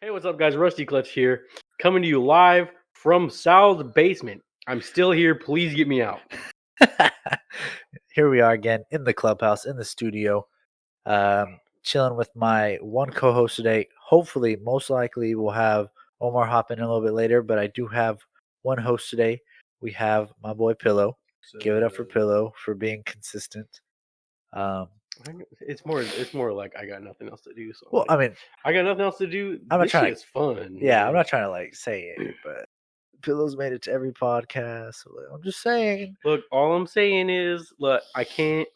Hey, what's up, guys? Rusty Clutch here, coming to you live from Sal's basement. I'm still here. Please get me out. Here we are again in the clubhouse, in the studio, chilling with my one co-host today. Hopefully, most likely, we'll have Omar hop in a little bit later, but I do have one host today. We have my boy Pillow. Give it up for Pillow for being consistent. It's more like I got nothing else to do. So Well, I mean, I got nothing else to do. I'm not This trying shit is fun. yeah, man. I'm not trying to say it, but Pillow's made it to every podcast. So I'm just saying. Look, all I'm saying is, look, I can't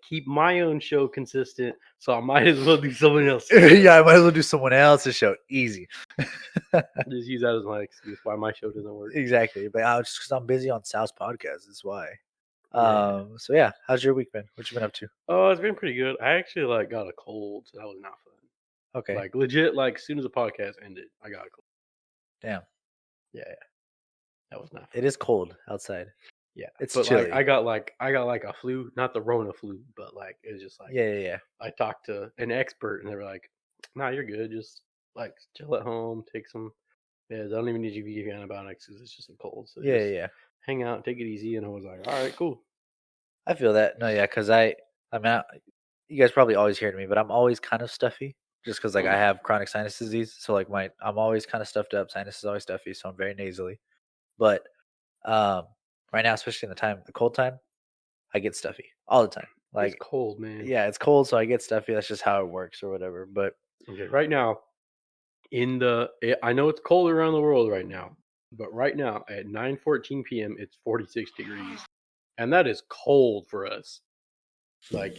keep my own show consistent, so I might as well do someone else. Yeah, I might as well do someone else's show. Easy. Just use that as my excuse why my show doesn't work. Exactly, but just because I'm busy on Sal's podcast, that's why. Yeah. So yeah, how's your week been? What you been up to? Oh, it's been pretty good. I actually got a cold, so that was not fun. Okay. Like legit, as soon as the podcast ended, I got a cold. Damn. Yeah. That was not fun. It is cold outside. Yeah, it's but chilly. I got a flu, not the Rona flu, but it's just yeah. I talked to an expert, and they were like, "Nah, you're good. Just chill at home, take some meds. I don't even need you to give you antibiotics because it's just a cold. So Yeah. hang out, take it easy." And I was like, "All right, cool." I feel that. No, yeah, because you guys probably always hear me, but I'm always kind of stuffy, just because I have chronic sinus disease. So I'm always kind of stuffed up. Sinus is always stuffy, so I'm very nasally. But right now, especially in the cold time, I get stuffy all the time. It's cold, man. Yeah, it's cold, so I get stuffy. That's just how it works, or whatever. But okay, right now, I know it's cold around the world right now, but right now at 9:14 p.m. it's 46 degrees, and that is cold for us.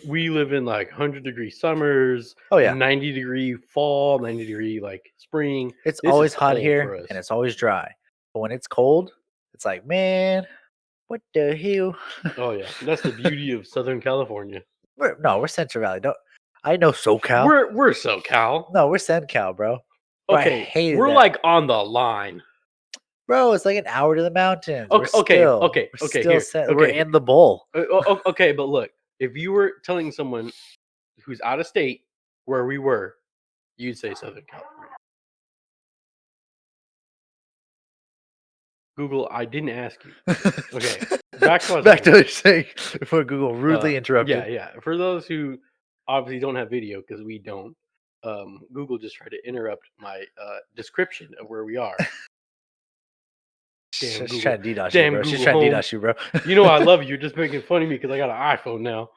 We live in 100-degree summers. Oh yeah, 90-degree fall, 90-degree spring. It's always hot here and it's always dry. But when it's cold, it's like, man, what the hell? Oh yeah, that's the beauty of Southern California. We're Central Valley. I know SoCal. We're SoCal. No, we're CenCal, bro. Okay, we're on the line. Bro, it's like an hour to the mountains. Okay. We're in the bowl. Okay, but look, if you were telling someone who's out of state where we were, you'd say Southern California. Google, I didn't ask you. Okay, back to what you're saying before Google rudely interrupted. Yeah. For those who obviously don't have video, because we don't, Google just tried to interrupt my description of where we are. She's trying to DDoS you, bro. She's trying to DDoS you, bro. You know I love you. You're just making fun of me because I got an iPhone now.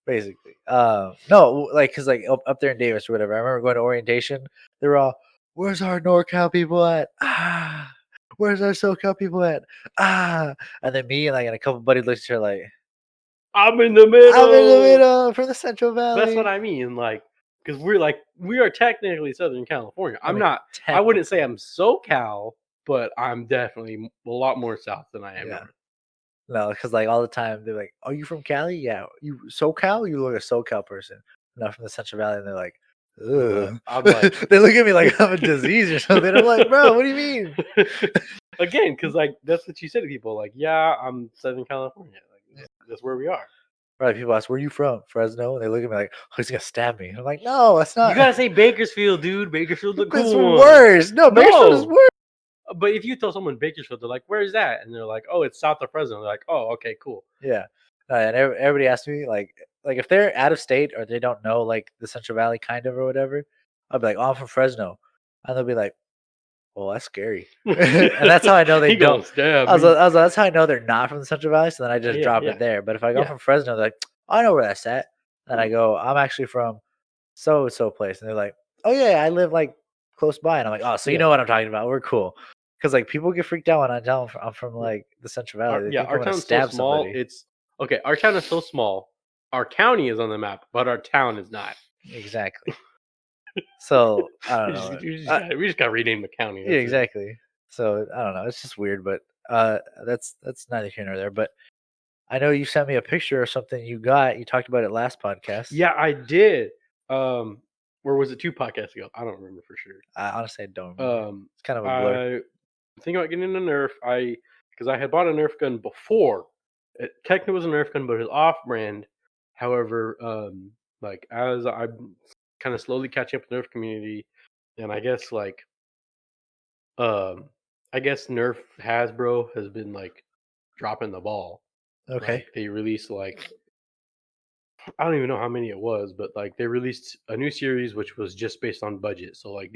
Basically. No, because up there in Davis or whatever, I remember going to orientation. They were all, where's our NorCal people at? Where's our SoCal people at? And then me and a couple buddies looked at her like, I'm in the middle. From the Central Valley. That's what I mean. Because we are technically Southern California. I wouldn't say I'm SoCal, but I'm definitely a lot more south than I am. Yeah. No, because all the time they're like, "Are you from Cali? Yeah, you SoCal? You look a SoCal person, not from the Central Valley." And they're like, "Ugh." I'm like, they look at me like I'm a disease or something. I'm like, "Bro, what do you mean?" Again, because that's what you said to people. Yeah, I'm Southern California. That's where we are. Right? People ask, "Where are you from?" Fresno. And they look at me like, "Oh, he's gonna stab me." I'm like, "No, that's not." You gotta say Bakersfield, dude. Bakersfield's the cool one. It's worse. No, Bakersfield is worse. But if you tell someone Bakersfield, they're like, "Where's that?" And they're like, "Oh, it's south of Fresno." They're like, "Oh, okay, cool." Yeah, and everybody asks me if they're out of state or they don't know the Central Valley kind of or whatever, I'll be like, "Oh, I'm from Fresno," and they'll be like, "Well, that's scary," and that's how I know they don't. That's how I know they're not from the Central Valley. So then I just drop it there. But if I go from Fresno, they're like, "I know where that's at," and I go, "I'm actually from so place," and they're like, "Oh yeah, I live close by," and I'm like, "Oh, so you know what I'm talking about? We're cool." Because people get freaked out when I tell them I'm from the Central Valley. Our town's so small. Somebody. It's okay. Our town is so small. Our county is on the map, but our town is not. Exactly. So I don't know. We just got to rename the county. Yeah, exactly. So I don't know. It's just weird, but that's neither here nor there. But I know you sent me a picture of something you got. You talked about it last podcast. Yeah, I did. Or was it 2 podcasts ago? I don't remember for sure. I honestly don't remember. It's kind of a blur. I'm thinking about getting a Nerf. Because I had bought a Nerf gun before. It technically was a Nerf gun, but it was off-brand. However, as I'm kind of slowly catching up with the Nerf community, and I guess I guess Nerf Hasbro has been like dropping the ball. Okay. Like they released like I don't even know how many it was, but like they released a new series which was just based on budget. So like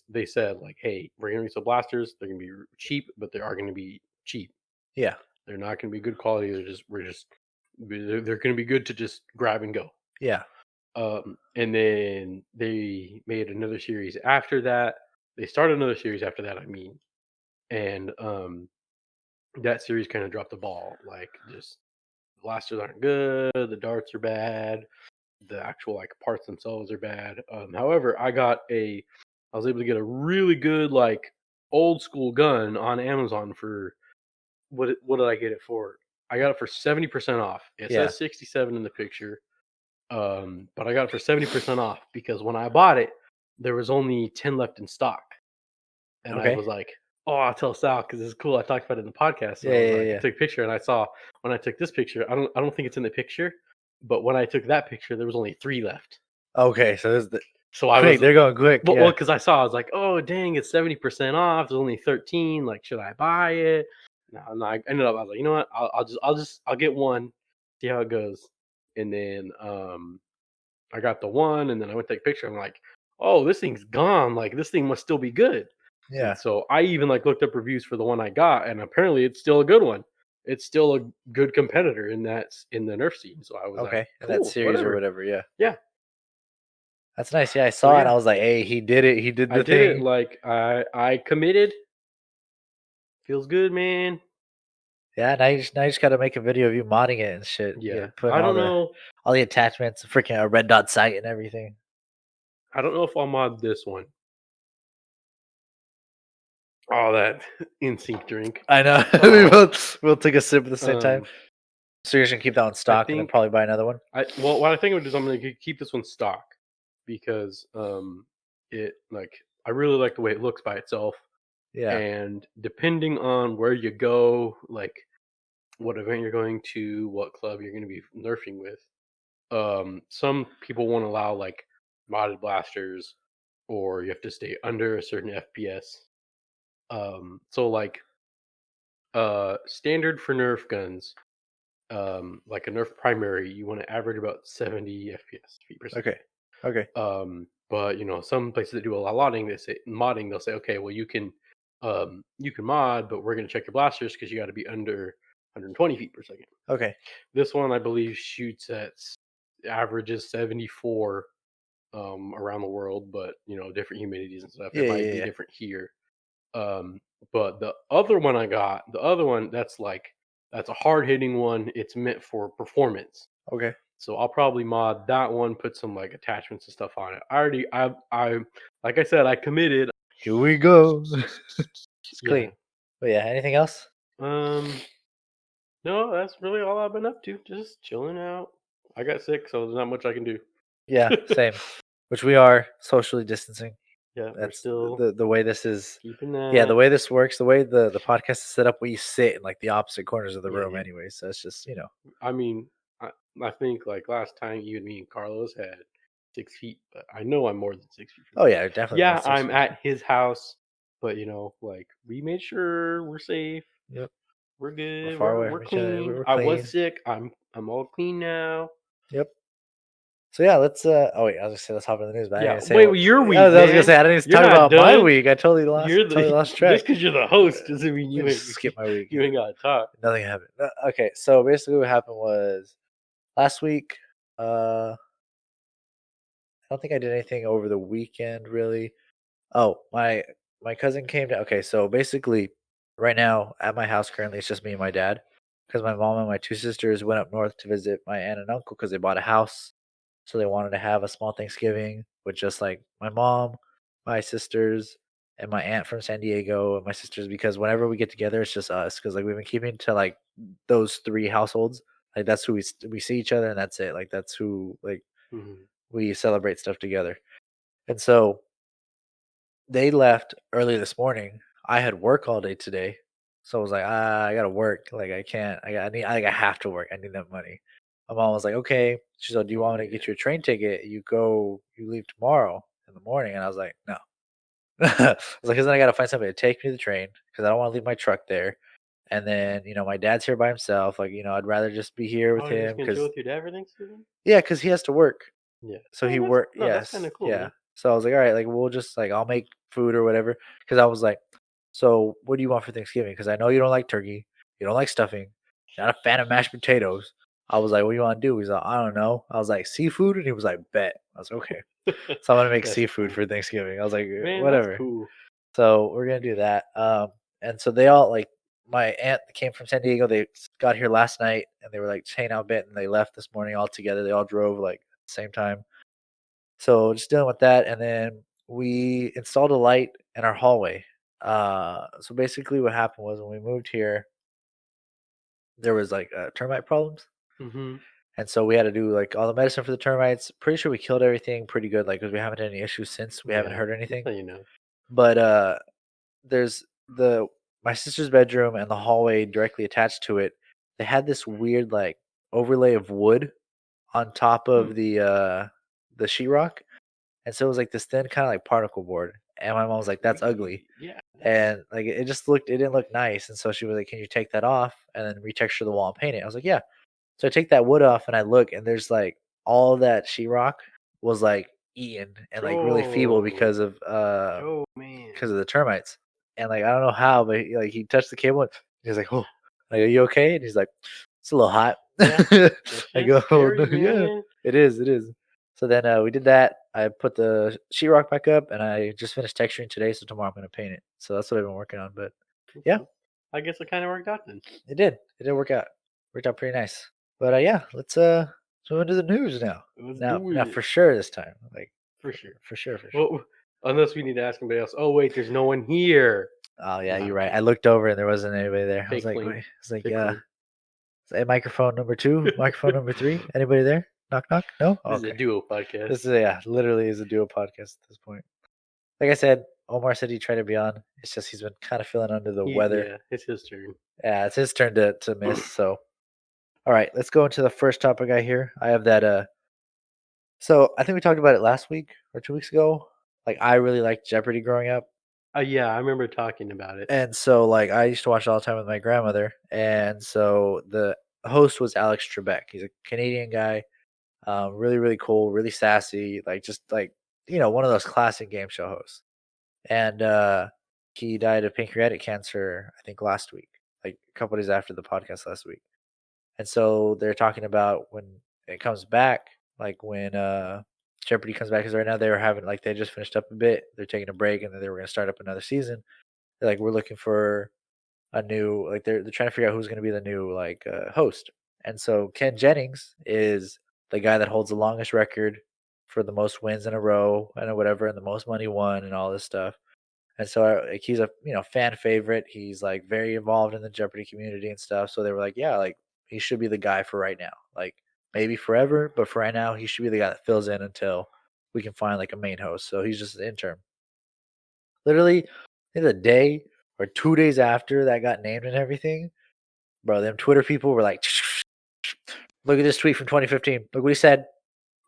they said like, hey, we're gonna release the blasters. They're gonna be cheap, but they are gonna be cheap. Yeah. They're not gonna be good quality. They're gonna be good to just grab and go. Yeah. And then they made another series after that. They started another series after that. I mean, and that series kind of dropped the ball. Like just blasters aren't good. The darts are bad. The actual like parts themselves are bad. However, I was able to get a really good like old school gun on Amazon for what did I get it for? I got it for 70% off. It Yeah. says 67 in the picture. But I got it for 70% off because when I bought it, there was only 10 left in stock. And I Okay. was like, oh, I'll tell Sal because it's cool. I talked about it in the podcast, and Yeah. I was Yeah. like, I Yeah. took a picture, and I saw when I took this picture. I don't think it's in the picture, but when I took that picture, there was only 3 left. Okay. So this is the So I quick. was They're going quick. well, Yeah. because I was like, oh dang, it's 70% off. There's only 13. Like, should I buy it? No. I ended up. I was like, you know what? I'll get one, see how it goes, and then I got the one, and then I went to take a picture. I'm like, oh, this thing's gone. Like this thing must still be good. And Yeah. so I even like looked up reviews for the one I got, and apparently it's still a good one. It's still a good competitor in the Nerf scene. So I was like, Okay. In that cool, series or whatever. whatever. Yeah. Yeah. That's nice. Yeah. I So saw it. And yeah, I was like, hey, he did it. He did I the did it. thing. Like I committed. Feels good, man. Yeah. Now you just got to make a video of you modding it and shit. Yeah. Yeah. Putting all the attachments, freaking a red dot sight and everything. I don't know if I'll mod this one. Oh, that NSYNC drink. I know. Oh, we'll take a sip at the same time. um, So you're just gonna keep that one I stock and then think probably buy another one. what I think I'm gonna do is I'm gonna keep this one stock because it like I really like the way it looks by itself, Yeah. and depending on where you go, like what event you're going to, what club you're going to be nerfing with, some people won't allow like modded blasters, or you have to stay under a certain FPS. So like standard for Nerf guns, like a Nerf primary, you want to average about 70 FPS feet per second. Okay. Okay. But you know, some places that do a lot of modding, they'll say, okay, well you can mod, but we're gonna check your blasters because you got to be under 120 feet per second. Okay. This one, I believe, shoots at averages 74 around the world, but you know, different humidities and stuff. Yeah. It might Yeah. be Yeah. different here. But the other one I got, the other one that's a hard hitting one. It's meant for performance. Okay. So I'll probably mod that one, put some like attachments and stuff on it. I like I said, I committed. Here we go. It's Yeah. clean. But yeah. Anything else? Um. No, that's really all I've been up to. Just chilling out. I got sick, so there's not much I can do. Yeah. Same. Which we are socially distancing. Yeah, we're That's still the way this is. keeping Yeah, the that. way this works, the way the podcast is set up, we sit in like the opposite corners of the Yeah, room yeah. anyway. So it's just I mean, I think like last time you and me and Carlos had 6 feet, but I know I'm more than 6 feet from Oh you. yeah, definitely more Yeah, 6 feet. I'm at his house, but you know, like we made sure we're safe. Yep. We're We're good. far away We're from each other. clean. We're I was clean. sick. I'm all clean now. Yep. So yeah, let's oh wait, I was gonna say let's hop in the news, but I didn't Yeah. even say Wait, what well, your I week, was, I was gonna man. say I didn't even You're talk not about my done. week. I You're totally the lost track. just because you're the host doesn't mean I just skip my week. you ain't got to talk. Nothing happened. Okay, so basically what happened was last week, I don't think I did anything over the weekend really. Oh, my cousin came to okay, so basically right now at my house currently it's just me and my dad because my mom and my 2 sisters went up north to visit my aunt and uncle because they bought a house. So they wanted to have a small Thanksgiving with just like my mom, my sisters, and my aunt from San Diego and my sisters because whenever we get together it's just us because like we've been keeping to like those 3 households. Like that's who we see each other and that's it. Like that's who like Mhm. we celebrate stuff together. And so they left early this morning. I had work all day today. So I was like, I gotta work. Like I can't. I have to work. I need that money. My mom was like, okay. She's like, do you Oh want me to get yeah. you a train ticket? You leave tomorrow in the morning. And I was like, no. I was like, because then I got to find somebody to take me to the train because I don't want to leave my truck there. And then, my dad's here by himself. Like, I'd rather just be here with Oh, you're him just gonna chill because, with your dad for Thanksgiving? yeah, because he has to work. Yeah. So Oh, he that's work. no, that's Yes, kind of cool, yeah. man. So I was like, all right, like we'll just like I'll make food or whatever. Because I was like, so what do you want for Thanksgiving? Because I know you don't like turkey, you don't like stuffing, you're not a fan of mashed potatoes. I was like, what do you want to do? He's like, I don't know. I was like, seafood, and he was like, bet. I was like, okay. So I'm gonna make That's seafood cool, for Thanksgiving. I was like, man. That's whatever. cool. So we're gonna do that. And so they all like my aunt came from San Diego. They got here last night, and they were like hanging out a bit, and they left this morning all together. They all drove like at the same time. So just dealing with that, and then we installed a light in our hallway. So basically, what happened was when we moved here, there was like termite problems, Mm-hmm. and so we had to do like all the medicine for the termites. Pretty sure we killed everything pretty good, like because we haven't had any issues since. We haven't Yeah, heard that's anything. how you know. But there's the my sister's bedroom and the hallway directly attached to it. They had this weird like overlay of wood on top Hmm. of the sheetrock. And so it was like this thin kind of like particle board. And my mom was like, "That's ugly." Yeah, that's And like it didn't look nice. And so she was like, "Can you take that off and then retexture the wall and paint it?" I was like, "Yeah." So I take that wood off and I look and there's like all of that sheetrock was like eaten and like really feeble oh, oh because man. of the termites. And like I don't know how, but he touched the cable and he's like, "Oh, like, are you okay?" And he's like, "It's a little hot." Yeah, that I shit's go, "Oh no, scary, yeah, man. it is, it is." So then we did that. I put the sheetrock back up, and I just finished texturing today. So tomorrow I'm gonna paint it. So that's what I've been working on. But yeah, Okay. I guess it kind of worked out then. it did. It did work out. Worked out pretty nice. But yeah, let's move into the news now. Let's do Now it for sure this time, like for sure. for sure, for sure. Well, unless we need to ask somebody else. Oh wait, there's no one here. Oh yeah, Nah, you're I'm right. I kidding. looked over and there wasn't anybody there. I was Fake like, clean. wait. I was like, Fake clean. is that microphone number two, microphone number three. Anybody there? Knock knock. No. This is a Okay. duo podcast. This is literally is a duo podcast at this point. Like I said, Omar said he tried to be on. It's just he's been kind of feeling under the weather. Yeah, it's his turn. Yeah, it's his turn to miss. So, all right, let's go into the first topic I hear. I have that. So I think we talked about it last week or 2 weeks ago. Like I really liked Jeopardy growing up, Yeah, I remember talking about it. and so like I used to watch it all the time with my grandmother, and so the host was Alex Trebek. He's a Canadian guy, really really cool, really sassy, like just like one of those classic game show hosts. And he died of pancreatic cancer, I think last week, like a couple days after the podcast last week. And so they're talking about when it comes back, like when Jeopardy comes back, because right now they were having like they just finished up a bit, they're taking a break, and then they were going to start up another season. They're like, we're looking for a new like they're trying to figure out who's going to be the new like host. And so Ken Jennings is the guy that holds the longest record for the most wins in a row and whatever, and the most money won and all this stuff. And so like he's a fan favorite. He's like very involved in the Jeopardy community and stuff. So they were like, yeah, like he should be the guy for right now. Like maybe forever, but for right now, he should be the guy that fills in until we can find like a main host. So he's just an intern. Literally, I think the day or 2 days after that got named and everything, bro, them Twitter people were like, look at this tweet from 2015. Look what he said.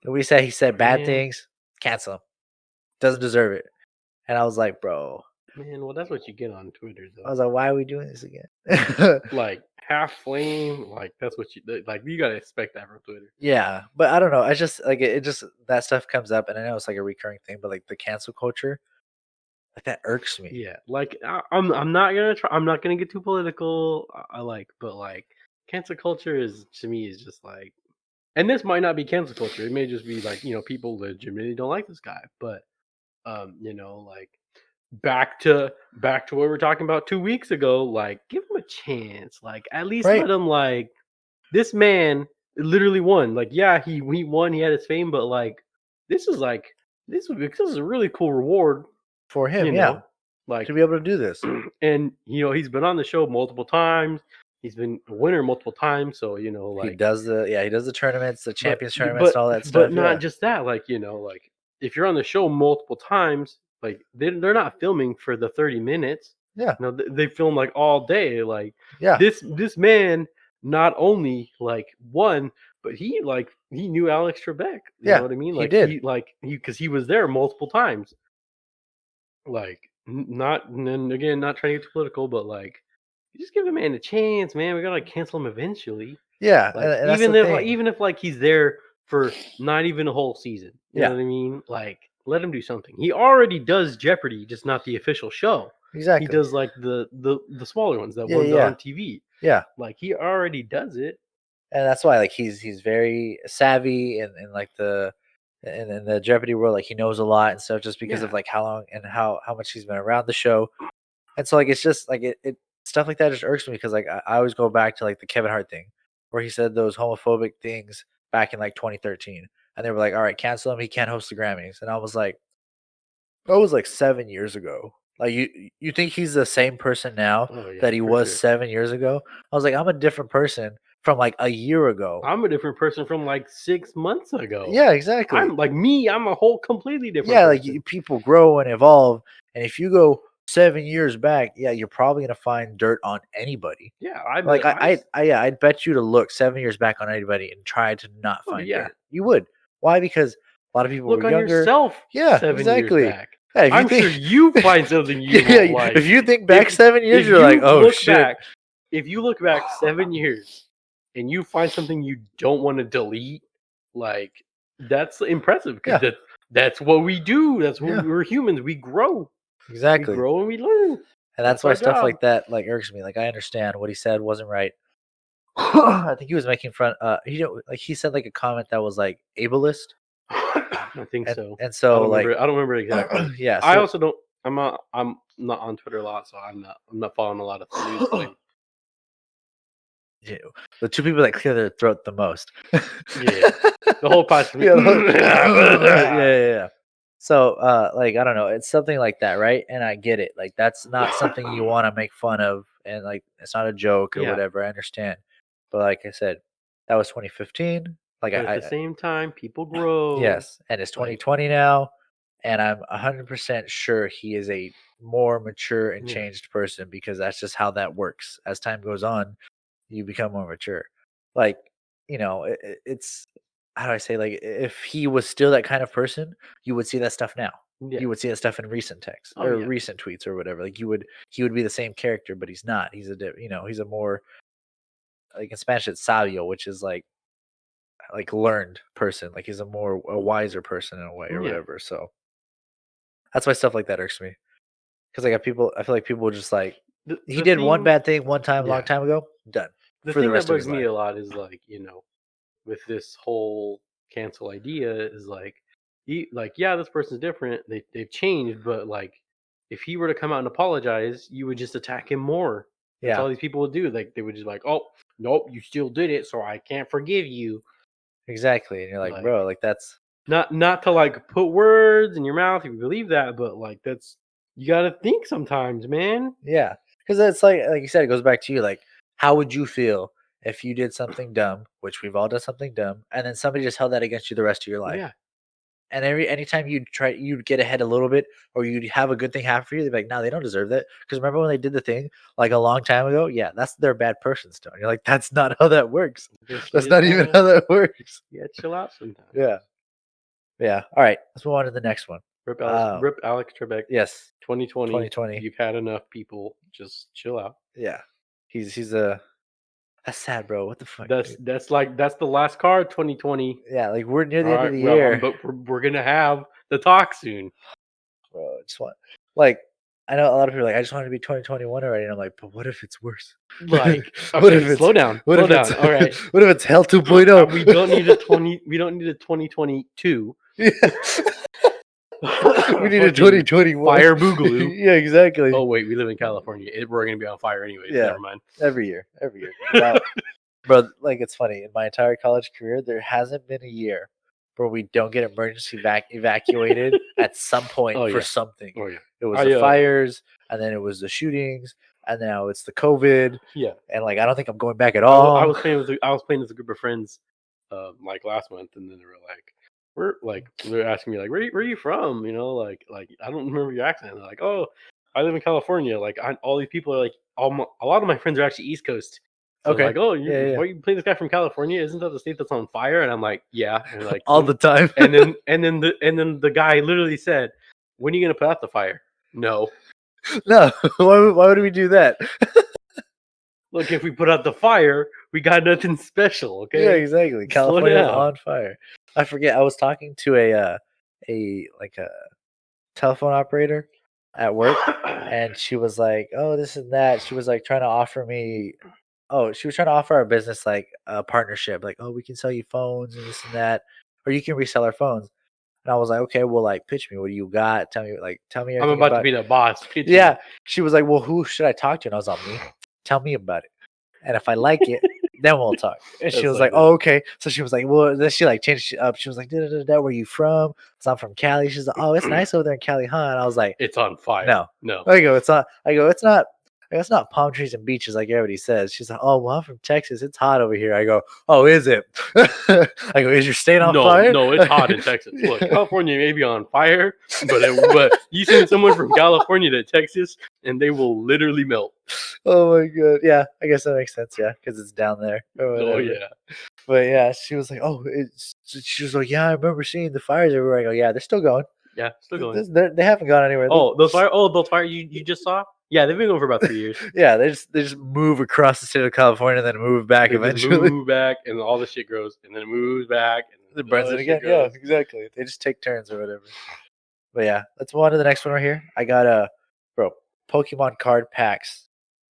Look what he said. He said bad Man, things. Cancel him. Doesn't deserve it. And I was like, bro. man, well that's what you get on Twitter I though. was like, why are we doing this again? Like half flame, like that's what you gotta expect that from Twitter. Yeah, but I don't know. I just like it just that stuff comes up, and I know it's like a recurring thing, but like the cancel culture, like that irks me. Yeah, like I'm not gonna try. I'm not gonna get too political. But like cancel culture is to me is just like, and this might not be cancel culture. It may just be like people legitimately don't like this guy. But like back to what we were talking about 2 weeks ago. Like give him a chance. Like at least Right. let him like this man literally won. Like yeah, he won. He had his fame, but like this is like this is a really cool reward. For him, You yeah, know, like to be able to do this. and he's been on the show multiple times. He's been a winner multiple times. So He like, does he does the tournaments, the but champions tournaments, but and all that but stuff. not Yeah, just that. Like like if you're on the show multiple times, like they're not filming for the 30 minutes. yeah, They film like all day. Like yeah, this man not only like won, but he knew Alex Trebek. You know yeah. what I mean? He did. He because he was there multiple times. Like, not, and then again, not trying to get too political, but like, just give a man a chance, man. We gotta like cancel him eventually. Yeah, Like, and that's the thing. even if like he's there for not even a whole season, you know Yeah, what I mean? Like, let him do something. He already does Jeopardy, just not the official show. He exactly. does like the smaller ones, the Yeah, ones that are yeah, on TV. yeah. Like, he already does it. And that's why like he's very savvy in like in the Jeopardy world. Like he knows a lot and stuff just because of Yeah. like how long and how much he's been around the show. And so like it's just like it stuff like that just irks me because like I always go back to like the Kevin Hart thing where he said those homophobic things back in like 2013, and they were like, all right, cancel him. He can't host the Grammys. And I was like, that was like 7 years ago. Like you think he's the same person now Oh yeah, that he for was sure. 7 years ago? I was like, I'm a different person from like a year ago. I'm a different person from like 6 months ago. Yeah, exactly. I'm like me. I'm a whole completely different Yeah, like person. people grow and evolve, and if you go 7 years back, yeah, you're probably gonna find dirt on anybody. Yeah, I Like bet yeah, I'd bet you to look 7 years back on anybody and try to not oh find yeah. dirt. You would. Why? Because a lot of people were Look on younger. yourself Yeah, 7 years exactly. back. Yeah, if you I'm sure think you find something you yeah, won't like. if you think back 7 years, If you're like, you oh look shit. back, if you look back 7 years and you find something you don't want to delete, like that's impressive because Yeah, that's what we do. That's what yeah, we're humans. We grow. We exactly. grow and we learn. And that's That's why our stuff job. like that like irks me. Like I understand what he said wasn't right. I think he was making fun. Like he said like a comment that was like ableist, I think and so. and so like I don't remember exactly. yeah, I so also don't. I'm not on Twitter a lot, so I'm not following a lot of news things. yeah, the two people that clear their throat the most. Yeah, the whole podcast. Yeah, yeah. So, like I don't know, it's something like that, right? And I get it. Like that's not something you want to make fun of, and like it's not a joke or Yeah, whatever. I understand, but like I said, that was 2015. Like but at the same time, people grow. yes, and it's Like 2020 now, and I'm 100% sure he is a more mature and yeah, changed person because that's just how that works. As time goes on, you become more mature. Like, it's how do I say? Like, if he was still that kind of person, you would see that stuff now. yeah. You would see that stuff in recent texts Oh or yeah, recent tweets or whatever. Like, he would be the same character, but he's not. He's a more like in Spanish it's sabio, which is like learned person. Like he's a wiser person in a way or yeah. whatever. So that's why stuff like that irks me. Because I feel like people just like he The did one thing, bad thing one time, long yeah. time ago, done The for the thing that rest of bugs his me life. a lot is like with this whole cancel idea is like like yeah, this person's different. They've changed, but like if he were to come out and apologize, you would just attack him more. That's Yeah, all these people would do. Like they would just like, oh nope, you still did it, so I can't forgive you. exactly. And you're like, Like bro, like that's not to like put words in your mouth if you believe that, but like that's you got to think sometimes, man. yeah. Because it's like you said, it goes back to you. Like, how would you feel if you did something dumb, which we've all done something dumb, and then somebody just held that against you the rest of your life? Yeah, And anytime you'd get ahead a little bit, or you'd have a good thing happen for you, they'd be like, "No, they don't deserve that." Because remember when they did the thing like a long time ago? Yeah, that's their bad person still. And you're like, that's not how that works. you That's just not even gotta how that works. chill out sometimes. Yeah, yeah. All right, let's move on to the next one. Um, Rip Alex Trebek. yes, 2020. 2020. You've had enough, people. Just chill out. Yeah, he's a that's sad, bro. What the fuck, dude? That's the last card. 2020. Yeah, like we're near All the end of right. the Well, year, but we're gonna have the talk soon. bro. I just want like I know a lot of people are like I just want it to be 2021 already, and I'm like, but what if it's worse? Like, What if okay, it's slow down, what slow if it's down. All right. what if it's hell 2.0? We don't need a 20. We don't need a 2022. Yeah. We need a Fucking 2021. fire boogaloo. Yeah, exactly. Oh wait, we live in California. We're gonna be on fire anyways. Yeah, Never mind. every year, every year. Without, bro, like it's funny. In my entire college career, there hasn't been a year where we don't get emergency evacuated at some point Oh for yeah. something. Oh yeah. It was I the fires, and then it was the shootings, and now it's the COVID. yeah. And like, I don't think I'm going back at I all. was playing with I was playing with a group of friends, like last month, and then they were like, they're asking me like, where are you from? You know, like I don't remember your accent. They're like, oh, I live in California. Like all these people are like, a lot of my friends are actually East Coast. So Okay. like, oh, Yeah, yeah. why you play this guy from California? Isn't that the state that's on fire? And I'm like, yeah. And like, All the time. and then the guy literally said, when are you gonna put out the fire? No. No, why would we do that? Look, if we put out the fire, we got nothing special. Okay. Yeah, exactly. Slow California's down. on fire. I forget. I was talking to a telephone operator at work, and she was like, "Oh, this and that." She was like trying to offer me. Oh, she was trying to offer our business like a partnership, like, "Oh, we can sell you phones and this and that, or you can resell our phones." And I was like, "Okay, well, like, pitch me. What do you got? Tell me I'm everything about to about." be the boss. Pitch me. Yeah, she was like, "Well, who should I talk to?" And I was like, "Me. Tell me about it. And if I like it, then we'll talk." And she That's was like like, "Oh, okay." So she was like, "Well," then she like changed it up. She was like, "Da da da da. Where you from?" So I'm from Cali. She's like, "Oh, it's nice over there in Cali, huh?" And I was like, It's on fire. "No." No. I go, "It's not." I go, "It's not." I go, "It's not palm trees and beaches like everybody says." She's like, "Oh, well, I'm from Texas. It's hot over here." I go, "Oh, is it?" I go, "Is your state on fire?" No, it's hot in Texas. Look, California may be on fire, but you send someone from California to Texas, and they will literally melt. Oh my god. Yeah, I guess that makes sense. Yeah, because it's down there or Oh whatever. yeah. But yeah, she was like, "Oh, it's." She was like, "Yeah, I remember seeing the fires everywhere." I go, "Yeah, they're still going. Yeah, still going. They haven't gone anywhere." Oh, those fire you just saw? Yeah, they've been going for about 3 years. Yeah, they just move across the state of California and then move back They just eventually. move back, and all the shit grows, and then it moves back, and It then burns all it the again. shit Yeah, grows. exactly. They just take turns or whatever. But yeah, let's move on to the next one right here. I got bro, Pokemon card packs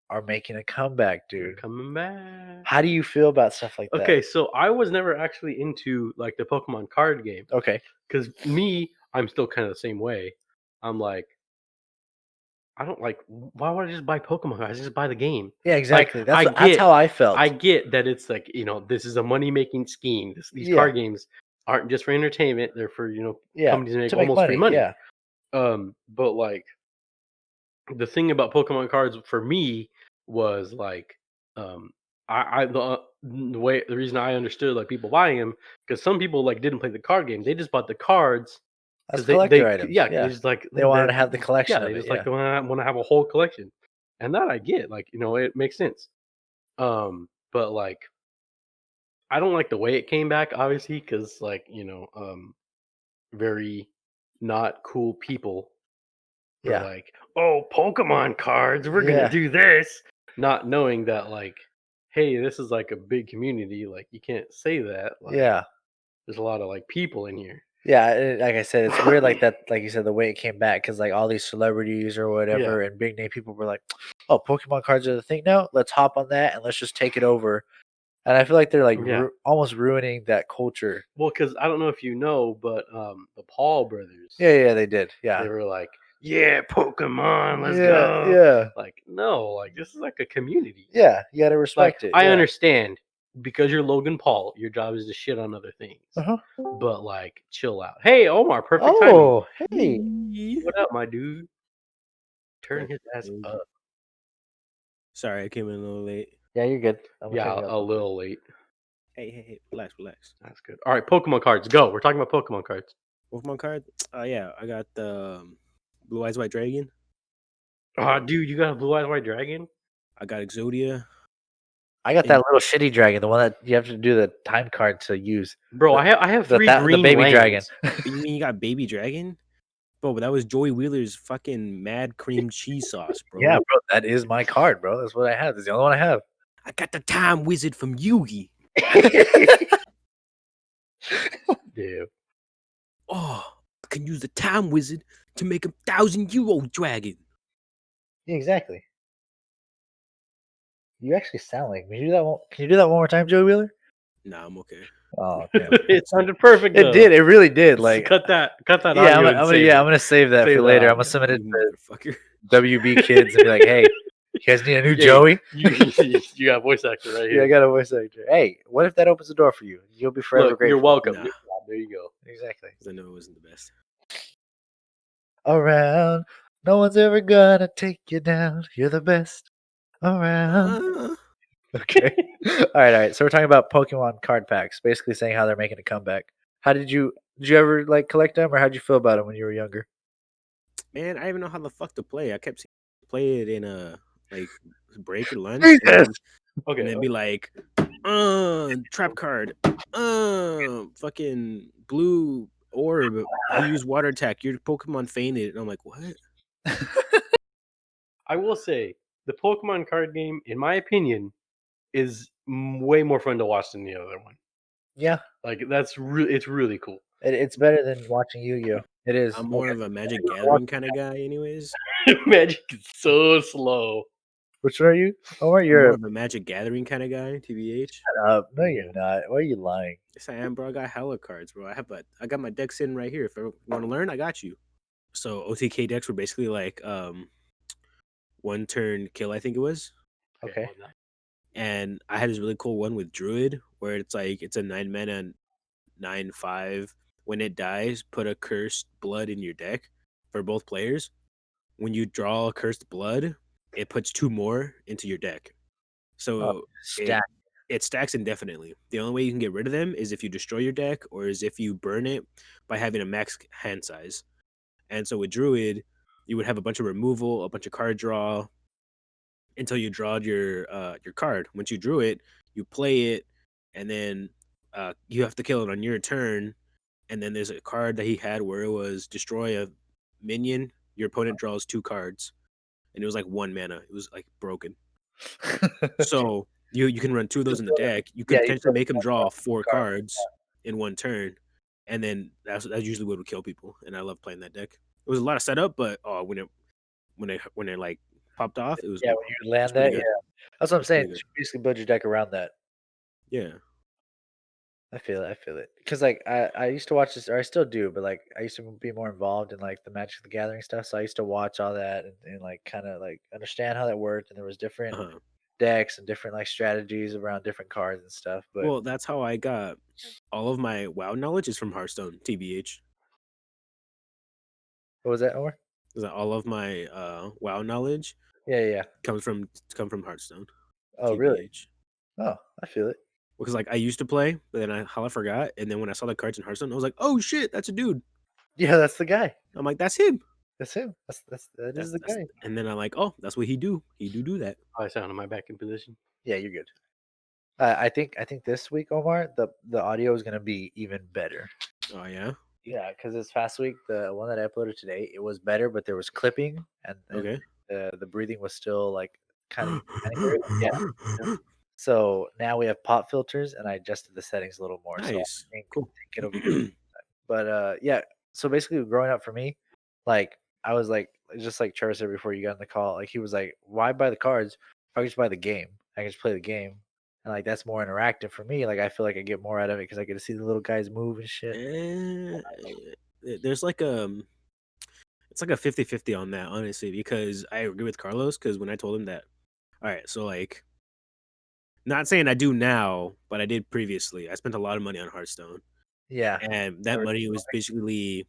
are making a comeback, They're dude. coming back. How do you feel about stuff like that? Okay, so I was never actually into like the Pokemon card game Okay. because I'm still kind of the same way. I'm like, I don't like. Why would I just buy Pokemon cards? I just buy the game. Yeah, Like exactly. That's how I felt. I get that it's like this is a money making scheme. These Yeah. card games aren't just for entertainment; they're for Yeah, companies to make to make almost free money. Yeah. But like the thing about Pokemon cards for me was like, um, the reason I understood like people buying them because some people like didn't play the card game; they just bought the cards As because collector items. yeah, Yeah. they just like They wanted to have the yeah, collection they of it. just like Yeah. want to have a whole collection, and that I get, like it makes sense. But like I don't like the way it came back, obviously, because like very not cool people were Yeah. like, "Oh, Pokemon cards, we're gonna Yeah. do this," not knowing that like, hey, this is like a big community. Like you can't say that. Like Yeah. there's a lot of like people in here. Yeah, like I said, it's weird like that, like you said, the way it came back, because like all these celebrities or Yeah. whatever and big name people were like, "Oh, Pokemon cards are the thing now. Let's hop on that and let's just take it over." And I feel like they're like Yeah. almost ruining that culture. Well, because I don't know if you know, but the Paul brothers, Yeah, they did. they Yeah, were like, "Yeah, Pokemon, let's yeah, go." yeah, Like, no, like this is like a community. yeah. You gotta Like, respect it. I Yeah. understand because you're Logan Paul, your job is to shit on other things. Uh-huh. But like, chill out. Hey, Omar, perfect timing. Oh, hey. What up, my dude? Turn his ass Hey. up. Sorry, I came in a little late. Yeah, you're good. I'm gonna Yeah, turn you a up. little late. Hey, relax. That's good. All right, Pokemon cards, go. We're talking about Pokemon cards. Pokemon card? Yeah, I got the Blue Eyes White Dragon. Oh, dude, you got a Blue Eyes White Dragon? I got Exodia. I got that little shitty dragon, the one that you have to do the time card to use. Bro, I have three green baby lanes. dragon. You mean you got Baby Dragon? Bro, but that was Joey Wheeler's fucking mad cream cheese sauce, bro. Yeah, bro, that is my card, bro. That's what I have. That's the only one I have. I got the Time Wizard from Yugi. Yeah. Oh, I can use the Time Wizard to make a 1,000-year-old dragon. Yeah, exactly. You actually sound like. Can you do that one more time, Joey Wheeler? Nah, I'm okay. Oh, okay. It sounded perfect. It though. did. It really did. Like, cut that yeah, audio. I'm gonna save that Save for that later. I'm audio. gonna submit it You to motherfucker. WB Kids and be like, "Hey, you guys need a new Yeah, Joey?" you got a voice actor right Yeah, here. I got a voice actor. Hey, what if that opens the door for you? You'll be forever Look, grateful. you're welcome. Nah. Yeah, there you go. Exactly. I know it wasn't the best. Around, no one's ever gonna take you down. You're the best around. Okay. All right. So we're talking about Pokemon card packs, basically saying how they're making a comeback. How did you ever like collect them, or how did you feel about them when you were younger? Man, I didn't even know how the fuck to play. I kept seeing play it in a like break or lunch. Jesus! And Okay. then be like, trap card, fucking blue orb. You use water attack. Your Pokemon fainted. And I'm like, what? I will say the Pokemon card game, in my opinion, is way more fun to watch than the other one. Yeah, Like it's really cool. it's better than watching Yu-Gi-Oh. It is. I'm Like, more of a Magic watch- Gathering kind of guy, anyways. Magic is so slow. which one are you? Omar, I'm you're more a of a Magic Gathering kind of guy, TBH. shut up. No, you're Yeah. not. Why are you lying? Yes, I am, bro. I got hella cards, bro. I got my deck sitting right here. If you want to learn, I got you. So OTK decks were basically like one turn kill, I think it was. Okay. well, no. And I had this really cool one with Druid where it's like it's a 9 mana 9/5. When it dies, put a cursed blood in your deck for both players. When you draw a cursed blood, it puts 2 more into your deck. So Oh, stack. it stacks indefinitely. The only way you can get rid of them is if you destroy your deck or is if you burn it by having a max hand size. And so with Druid, you would have a bunch of removal, a bunch of card draw until you drawed your card. Once you drew it, you play it, and then you have to kill it on your turn. And then there's a card that he had where it was destroy a minion. Your opponent draws 2 cards, and it was like 1 mana. It was like broken. So you can run 2 of those in the deck. You could Yeah, you potentially still make him draw 4 cards. cards in one turn, and then that's usually what would kill people. And I love playing that deck. It was a lot of setup, but when it like popped off, it was Yeah, when you land pretty that, good. yeah. That's what I'm saying. pretty You good. basically build your deck around that. Yeah. I feel it. I feel it. Because like I used to watch this, or I still do, but like I used to be more involved in like the Magic the Gathering stuff. So I used to watch all that and like kind of like understand how that worked. And there was different Uh-huh. decks and different like strategies around different cards and stuff. But Well, that's how I got all of my WoW knowledge is from Hearthstone, TBH. what was that, Omar? Is that all of my WoW knowledge Yeah. comes from Hearthstone, Oh, really? TBH. Oh, I feel it. Because like I used to play, but then I forgot, and then when I saw the cards in Hearthstone, I was like, "Oh shit, that's a dude." Yeah, that's the guy. I'm like, "That's him." That's him. That is the That's guy. and then I'm like, "Oh, that's what he do. He do that." I sound in my back in position. Yeah, you're good. I think this week, Omar, the audio is gonna be even better. Oh yeah. Yeah, because this past week, the one that I uploaded today, it was better, but there was clipping and Okay. the breathing was still like kind of weird. Yeah. So now we have pop filters, and I adjusted the settings a little more. So Nice. I think Cool. it'll be good. But yeah, so basically growing up for me, like I was like just like Trevor said before you got on the call, like he was like, why buy the cards? If I could just buy the game, I can just play the game. And like that's more interactive for me. Like I feel like I get more out of it because I get to see the little guys move and shit. There's like it's like a 50-50 on that, honestly, because I agree with Carlos because when I told him that, all right, so like not saying I do now, but I did previously. I spent a lot of money on Hearthstone. Yeah. And that money was basically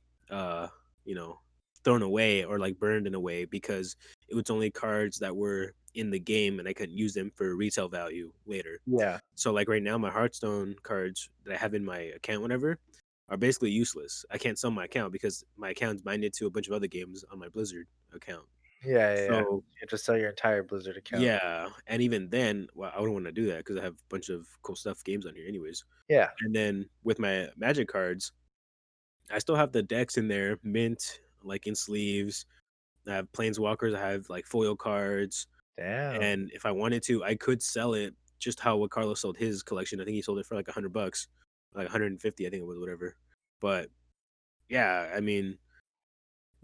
you know, thrown away or like burned in a way because it was only cards that were in the game and I couldn't use them for retail value later. Yeah. So like right now my Hearthstone cards that I have in my account whatever are basically useless. I can't sell my account because my account's binded to a bunch of other games on my Blizzard account. Yeah. So You have to sell your entire Blizzard account. yeah, and even then, well, I wouldn't want to do that because I have a bunch of cool stuff games on here anyways. Yeah. And then with my Magic cards, I still have the decks in there, mint, like in sleeves. I have planeswalkers. I have like foil cards, Damn. and if I wanted to, I could sell it just how what Carlos sold his collection. I think he sold it for like $100, like 150, I think it was whatever. But yeah, I mean,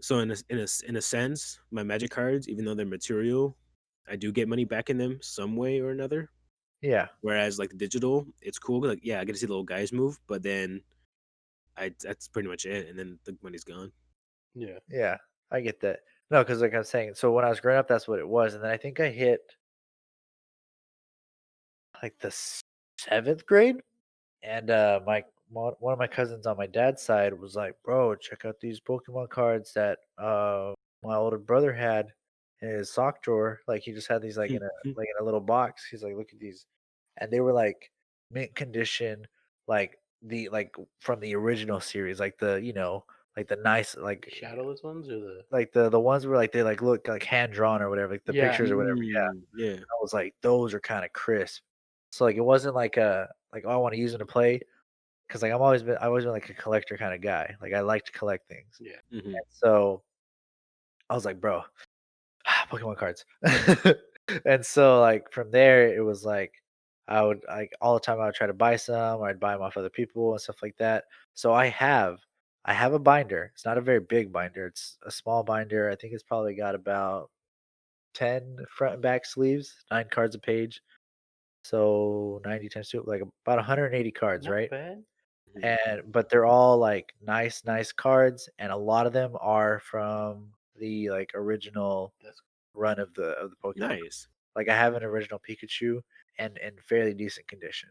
so in a sense, my Magic cards, even though they're material, I do get money back in them some way or another. Yeah. Whereas like the digital, it's cool. Like yeah, I get to see the little guys move, but then that's pretty much it, and then the money's gone. Yeah. Yeah. I get that. No, because like I was saying, so when I was growing up, that's what it was. And then I think I hit like the 7th grade. And one of my cousins on my dad's side was like, "Bro, check out these Pokemon cards that my older brother had in his sock drawer. Like he just had these like in a little box. He's like, look at these, and they were like mint condition, like from the original series, like like the nice The shadowless ones or the like the ones where like they like look like hand drawn or whatever, like the Yeah. pictures or whatever. Yeah, Yeah. I was like, those are kind of crisp. So like it wasn't like oh, I want to use them to play. Cause like I've always been like a collector kind of guy. Like I like to collect things. Yeah. Mhm. And so I was like, bro, Pokemon cards. And so like from there, it was like I would like all the time I would try to buy some, or I'd buy them off other people and stuff like that. So I have a binder. It's not a very big binder. It's a small binder. I think it's probably got about 10 front and back sleeves, 9 cards a page. So 90 times 2, like about 180 cards, Not right? bad. And but they're all like nice cards, and a lot of them are from the like original That's run of the Pokemon. Nice. Like I have an original Pikachu and in fairly decent condition.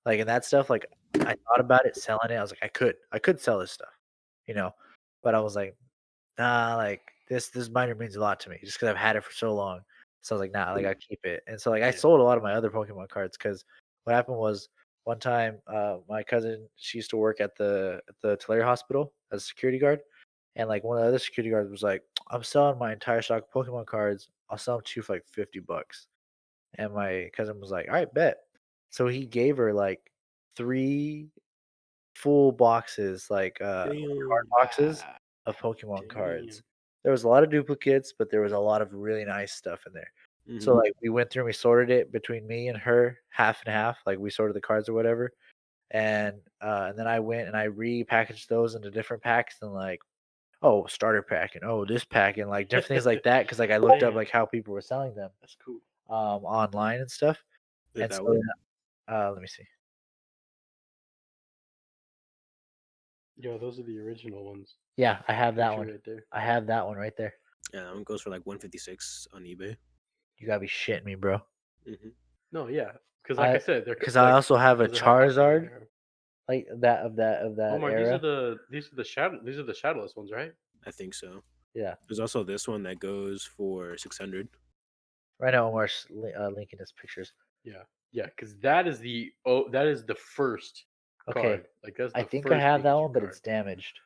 Like and that stuff, like I thought about it selling it. I was like, I could sell this stuff, you know, but I was like, nah, like this binder means a lot to me just because I've had it for so long. So I was like, nah, like I keep it. And so like I yeah. sold a lot of my other Pokemon cards because what happened was one time, my cousin, she used to work at the Tulare Hospital as a security guard, and like one of the other security guards was like, I'm selling my entire stock of Pokemon cards. I'll sell them to you for like $50. And my cousin was like, all right, bet. So he gave her like 3 full boxes, like card Damn. boxes Ah, of Pokemon damn. cards. There was a lot of duplicates, but there was a lot of really nice stuff in there. So, Mhm. like, we went through and we sorted it between me and her, half and half, like, we sorted the cards or whatever, and then I went and I repackaged those into different packs and, like, oh, starter pack and, oh, this pack and, like, different things like that because like, I looked up, Damn, like, how people were selling them, that's cool. online and stuff, Is it and that so, one? let me see. Yo, those are the original ones. Yeah, I have that Picture one. right there. I have that one right there. Yeah, that one goes for like 156 on eBay. You gotta be shitting me, bro. Mhm. No, yeah, because like I I said, they're because I like also have a because of how popular they Charizard, are. like, that Omar, era. these are the shadowless ones, right? I think so. Yeah. There's also this one that goes for 600. Right now, Omar's linking his pictures. Yeah, yeah, because that is the first Okay, card. Like that's I the think I first have that Pikachu one, but card. it's damaged.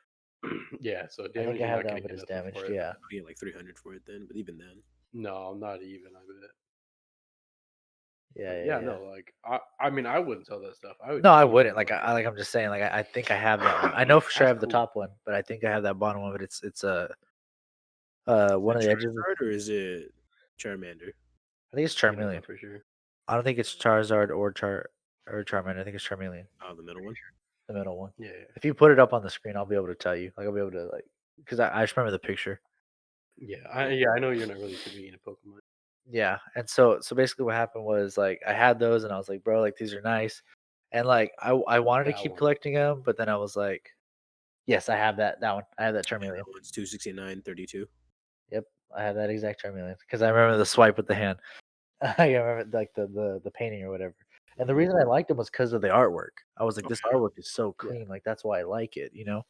Yeah, so I think damage, I you're have not that one, gonna but get it's nothing damaged. for it. Yeah. I'll get like 300 for it then, but even then. No, not even. I bet. Yeah, But yeah, yeah, yeah. no, like I mean, I wouldn't sell that stuff. I would No, I keep wouldn't. them. Like, Like I'm just saying. Like, I think I have that one. I know for sure I that's have the cool. top one, but I think I have that bottom one. But it's Is one it of the edges. Charizard or is it Charmander? I think it's You know Charmeleon. that for sure. I don't think it's Charizard or Charmander. I think it's Charmeleon, Oh, the middle one. the middle one. Yeah, yeah, If you put it up on the screen, I'll be able to tell you. Like, I'll be able to like because I just remember the picture. yeah. I know you're not really too big into Pokemon. Yeah, and so basically what happened was, like, I had those and I was like, "Bro, like, these are nice." And, like, I wanted to That keep one. collecting them, but then I was like, "Yes, I have that one. I have that Yeah, Charmeleon. that one's 269.32. Yep, I have that exact Charmeleon because I remember the swipe with the hand. I remember, like, the painting or whatever. And the Mhm. reason I liked them was because of the artwork. I was like, Oh "This yeah. artwork is so Yeah. clean, like, that's why I like it," you know?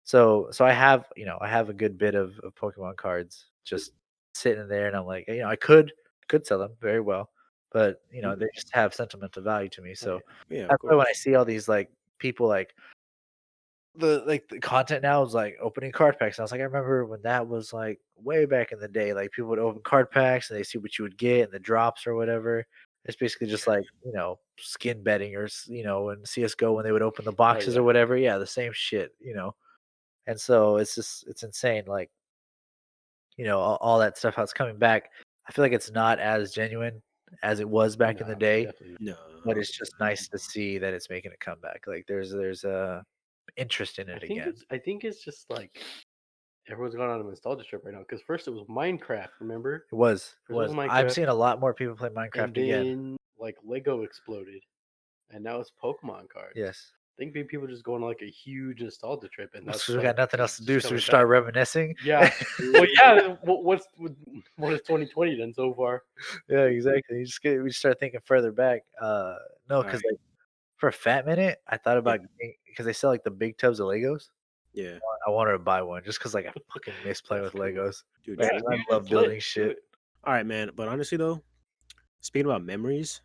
So I have, I have a good bit of Pokemon cards just sitting there, and I'm like, I could sell them very well, but they just have sentimental value to me. Oh yeah. So Yeah, of that's why when I course. see all these like people like the content now is like opening card packs. And I was like, I remember when that was like way back in the day. Like people would open card packs and they see what you would get and the drops or whatever. It's basically just Yeah. like skin betting or in CS:GO when they would open the Oh boxes yeah. or whatever. Yeah, the same shit. And so it's insane, like, all that stuff how it's coming back. I feel like it's not as genuine as it was back in the No, day, definitely No. but it's just nice to see that it's making a comeback. Like there's a interest in not. it again. I think it's just like everyone's going on a nostalgia trip right now. Because first it was Minecraft, remember? It was. It First it was was. I'm Minecraft, seeing a lot more people play and Minecraft again. then like Lego exploded, and now it's Pokemon cards. Yes. I think maybe people just going on like a huge nostalgia trip, and that's So we like got nothing else it's to just do, so we coming start back. reminiscing. Yeah. Well, yeah. What is 2020 done so far? Yeah, exactly. We just start thinking further back. No, All because right. like for a fat minute, I thought Yeah. about because they sell like the big tubs of Legos. Yeah. I wanted to buy one just because, like, I fucking miss playing That's with cool. Legos. Dude, Like, Yeah, trade I me. love it's lit. building Do shit. it. All right, man. But honestly though, speaking about memories,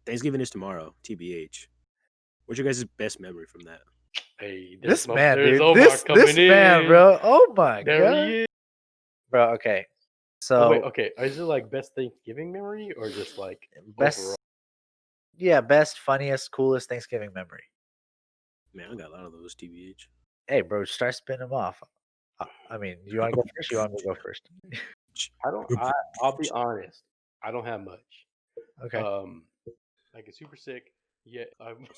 Thanksgiving is tomorrow, TBH. What's your guys' best memory from that? Hey, This man, there's dude. Omar This coming man, in. bro. Oh my There god. he is. Bro, okay. Oh wait, So, okay. Is it like best Thanksgiving memory or just like overall? best yeah, best, funniest, coolest Thanksgiving memory. Man, I got a lot of those, TBH. Hey, bro, start spinning them off. I mean, you want to go first? You want me to go first? I'll be honest. I don't have much. Okay. I get super sick. Yeah,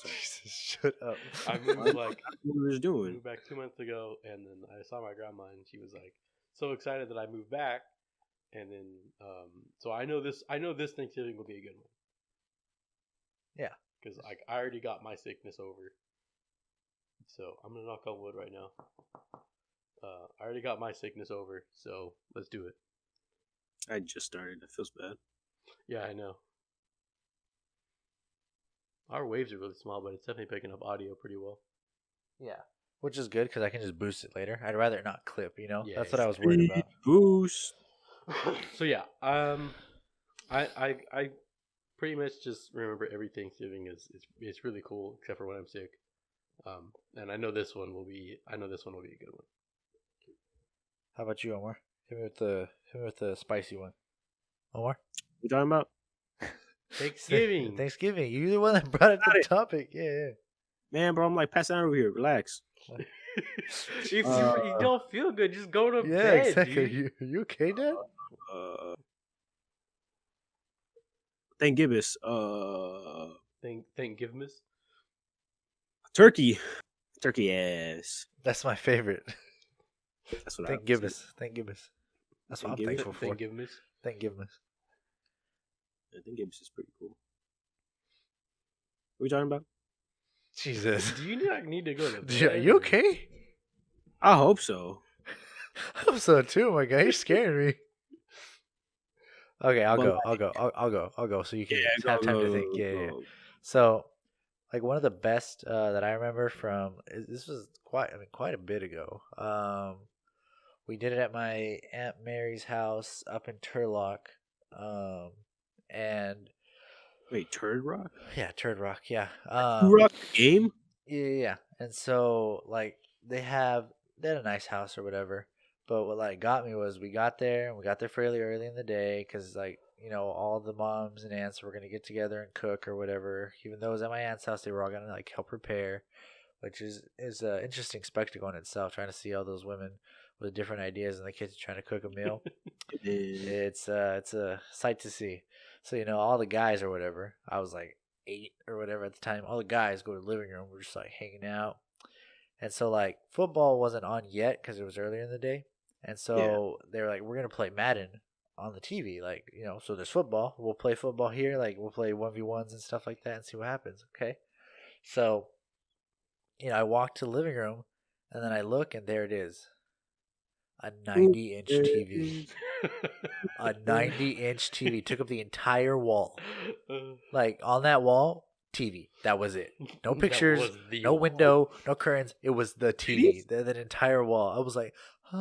Jesus, shut up. I moved like What we was doing? moved back 2 months ago, and then I saw my grandma, and she was like so excited that I moved back. And then, so I know this Thanksgiving will be a good one. Yeah. Because I already got my sickness over. So I'm gonna knock on wood right now. I already got my sickness over, so let's do it. I just started. That feels bad. Yeah, I know. Our waves are really small, but it's definitely picking up audio pretty well. Yeah. Which is good because I can just boost it later. I'd rather it not clip, you know? Yeah, That's what I was worried about. Boost. So yeah, I pretty much just remember every Thanksgiving it's really cool, except for when I'm sick. And I know this one will be a good one. How about you, Omar? Hit me with the spicy one. Omar? You talking about? Thanksgiving. Thanksgiving. You're the one that brought up the topic. Yeah. Man, bro, I'm like passing out over here. Relax. If you don't feel good, just go to Yeah, bed. exactly. Dude. You okay, Dad? Thank Gibbous. Thank Givemas. Turkey. Turkey ass. That's my favorite. That's what Thank I Gibbous. Thank Gibbous. That's what I'm Thank Gibbous? thankful for. Thank Givemas. Thank Gibbous. I think Gibbous is pretty cool. What are we talking about? Jesus. Do you not need to go to bed? Are you okay? I hope so. I hope so too, my guy. You're scaring me. Okay, I'll But go. So you can Yeah, have go, time go, to think. Yeah. go. So, like one of the best that I remember from this was quite a bit ago. We did it at my Aunt Mary's house up in Turlock, and Wait, Turd Rock? yeah, Turd Rock, yeah. Turd Rock game? Yeah. And so like they had a nice house or whatever. But what like got me was we got there fairly early in the day because like all the moms and aunts were gonna get together and cook or whatever. Even though it was at my aunt's house, they were all gonna like help prepare, which is an interesting spectacle in itself. Trying to see all those women with different ideas in the kitchen trying to cook a meal. It's a sight to see. So all the guys or whatever. I was like 8 or whatever at the time. All the guys go to the living room. We're just like hanging out. And so like football wasn't on yet because it was earlier in the day. And so they were like, we're gonna play Madden on the TV, like so there's football. We'll play football here, like we'll play 1v1s and stuff like that, and see what happens. Okay, so I walk to the living room, and then I look, and there it is, a 90-inch TV. A 90-inch TV took up the entire wall. Like on that wall, TV. That was it. No pictures, no window, no curtains. It was the TV. That entire wall. I was like, How?